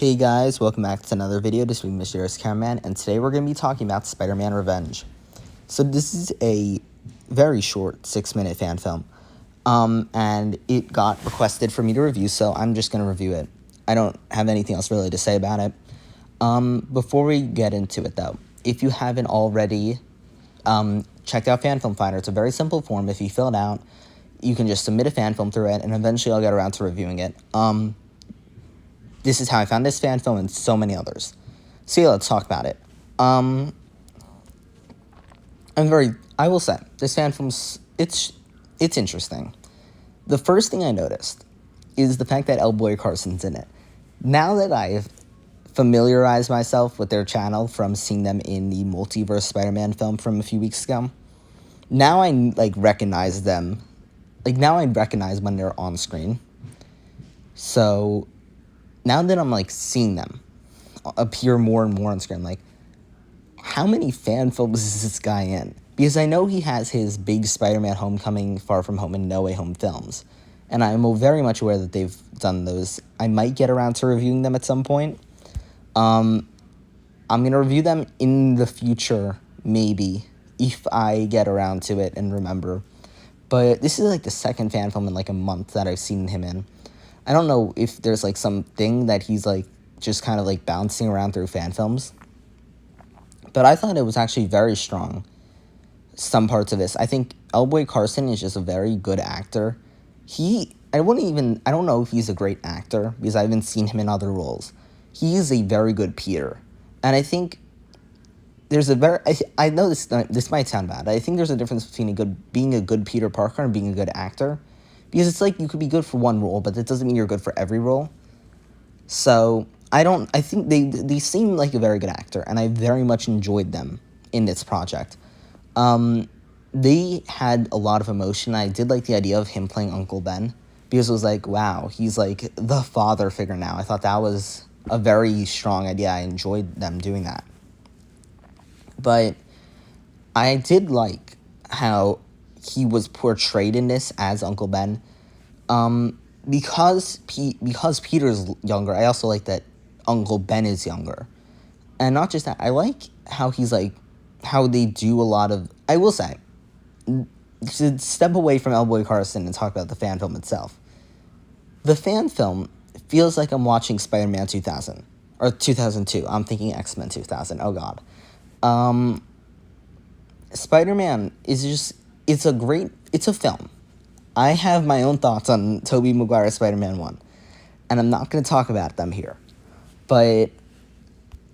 Hey guys, welcome back to another video. This is Mysterious Cameraman, and today we're going to be talking about Spider-Man Revenge. So this is a very short 6-minute fan film, and it got requested for me to review, so I'm just going to review it. I don't have anything else really to say about it. Before we get into it though, if you haven't already checked out Fan Film Finder, it's a very simple form. If you fill it out, you can just submit a fan film through it, and eventually I'll get around to reviewing it. This is how I found this fan film and so many others. So yeah, let's talk about it. I will say, this fan film's, it's interesting. The first thing I noticed is the fact that Boy Carson's in it. Now that I've familiarized myself with their channel from seeing them in the Multiverse Spider-Man film from a few weeks ago, now I, recognize them. Now I recognize when they're on screen. So now that I'm, seeing them appear more and more on screen, how many fan films is this guy in? Because I know he has his big Spider-Man Homecoming, Far From Home, and No Way Home films. And I'm very much aware that they've done those. I might get around to reviewing them at some point. I'm going to review them in the future, maybe, if I get around to it and remember. But this is, the second fan film in, a month that I've seen him in. I don't know if there's, something that he's, just kind of, bouncing around through fan films. But I thought it was actually very strong, some parts of this. I think Boy Carson is just a very good actor. I don't know if he's a great actor, because I haven't seen him in other roles. He is a very good Peter. And I think there's I know this might sound bad. I think there's a difference between being a good Peter Parker and being a good actor. Because it's you could be good for one role, but that doesn't mean you're good for every role. So, I think they seem like a very good actor, and I very much enjoyed them in this project. They had a lot of emotion. I did like the idea of him playing Uncle Ben, because it was wow, he's the father figure now. I thought that was a very strong idea. I enjoyed them doing that. But I did like how he was portrayed in this as Uncle Ben. Because Peter's younger, I also like that Uncle Ben is younger. And not just that, I like how he's how they do a lot of, I will say, to step away from Boy Carson and talk about the fan film itself. The fan film feels like I'm watching Spider-Man 2000, or 2002. I'm thinking X-Men 2000, oh god. Spider-Man is just, it's a film. I have my own thoughts on Tobey Maguire's Spider-Man 1, and I'm not going to talk about them here. But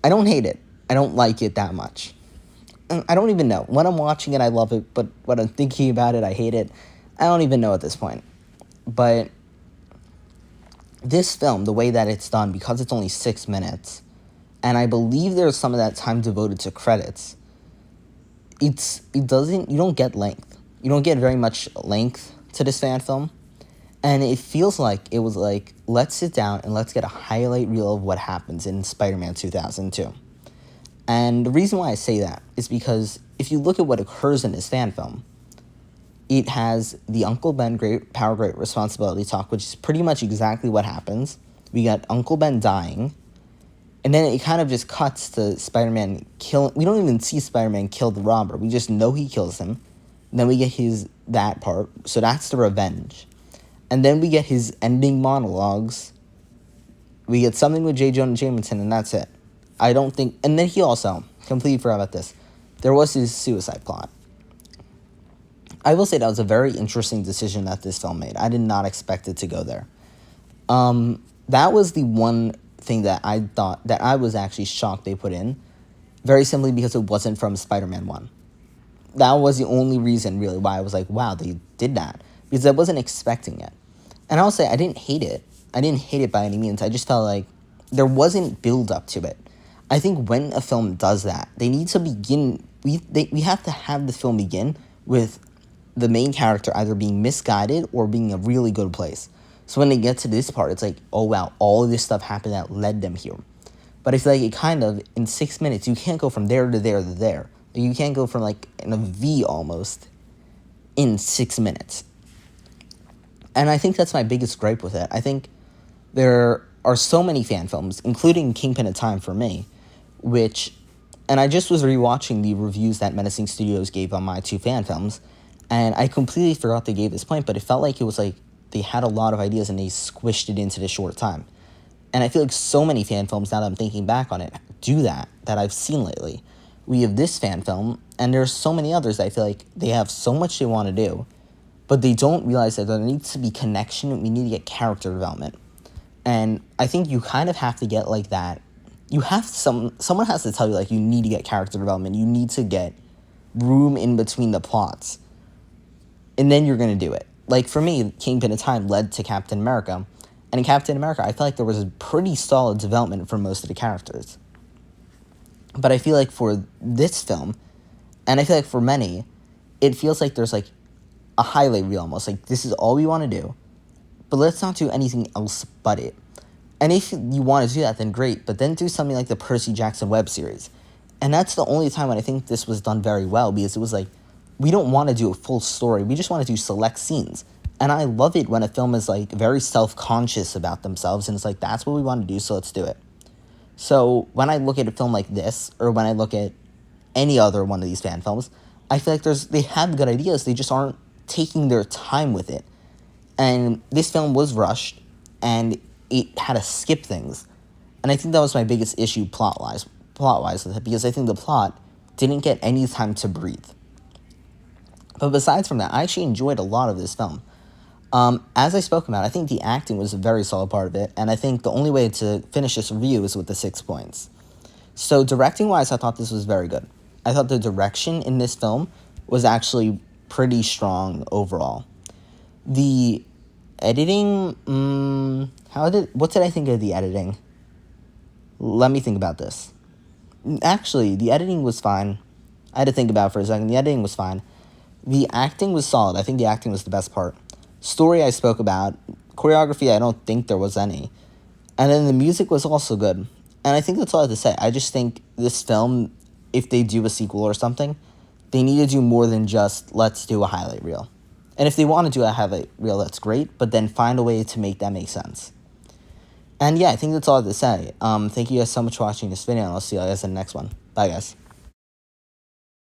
I don't hate it. I don't like it that much. I don't even know. When I'm watching it, I love it, but when I'm thinking about it, I hate it. I don't even know at this point. But this film, the way that it's done, because it's only 6 minutes, and I believe there's some of that time devoted to credits, you don't get length. You don't get very much length to this fan film, and it feels like it was let's sit down and let's get a highlight reel of what happens in Spider-Man 2002. And the reason why I say that is because if you look at what occurs in this fan film, it has the Uncle Ben great power, great responsibility talk, which is pretty much exactly what happens. We got Uncle Ben dying, and then it kind of just cuts to Spider-Man killing. We don't even see Spider-Man kill the robber. We just know he kills him. And then we get that part. So that's the revenge. And then we get his ending monologues. We get something with J. Jonah Jameson, and that's it. I don't think... And then he also, completely forgot about this, there was his suicide plot. I will say that was a very interesting decision that this film made. I did not expect it to go there. That was the one thing that I thought that I was actually shocked they put in, very simply because it wasn't from Spider-Man 1. That was the only reason, really, why I was wow, they did that. Because I wasn't expecting it. And I'll say, I didn't hate it. I didn't hate it by any means. I just felt like there wasn't build-up to it. I think when a film does that, they need to begin... We have to have the film begin with the main character either being misguided or being in a really good place. So when they get to this part, it's oh, wow, all of this stuff happened that led them here. But I feel it kind of, in 6 minutes, you can't go from there to there to there. You can't go from, in a V almost in 6 minutes. And I think that's my biggest gripe with it. I think there are so many fan films, including Kingpin of Time for me, which, and I just was rewatching the reviews that Menacing Studios gave on my two fan films, and I completely forgot they gave this point, but it felt like it was like they had a lot of ideas and they squished it into this short time. And I feel like so many fan films, now that I'm thinking back on it, do that I've seen lately. We have this fan film, and there's so many others that I feel like they have so much they want to do, but they don't realize that there needs to be connection. We need to get character development. And I think you kind of have to get like that. You have someone has to tell you, like, you need to get character development. You need to get room in between the plots. And then you're going to do it. Like, for me, Kingpin of Time led to Captain America. And in Captain America, I feel like there was a pretty solid development for most of the characters. But I feel like for this film, and I feel like for many, it feels like there's, like, a highlight reel almost. Like, this is all we want to do, but let's not do anything else but it. And if you want to do that, then great, but then do something like the Percy Jackson web series. And that's the only time when I think this was done very well, because it was like, we don't want to do a full story, we just want to do select scenes. And I love it when a film is, like, very self-conscious about themselves, and it's like, that's what we want to do, so let's do it. So when I look at a film like this, or when I look at any other one of these fan films, I feel like they have good ideas, they just aren't taking their time with it. And this film was rushed, and it had to skip things. And I think that was my biggest issue plot-wise with it, because I think the plot didn't get any time to breathe. But besides from that, I actually enjoyed a lot of this film. As I spoke about, I think the acting was a very solid part of it, and I think the only way to finish this review is with the 6 points. So directing-wise, I thought this was very good. I thought the direction in this film was actually pretty strong overall. The editing, what did I think of the editing? Let me think about this. Actually, the editing was fine. I had to think about it for a second. The editing was fine. The acting was solid. I think the acting was the best part. Story I spoke about. Choreography, I don't think there was any. And then the music was also good. And I think that's all I have to say. I just think this film, if they do a sequel or something, they need to do more than just, let's do a highlight reel. And if they want to do a highlight reel, that's great, but then find a way to make that make sense. And yeah, I think that's all I have to say. Thank you guys so much for watching this video, and I'll see you guys in the next one. Bye, guys.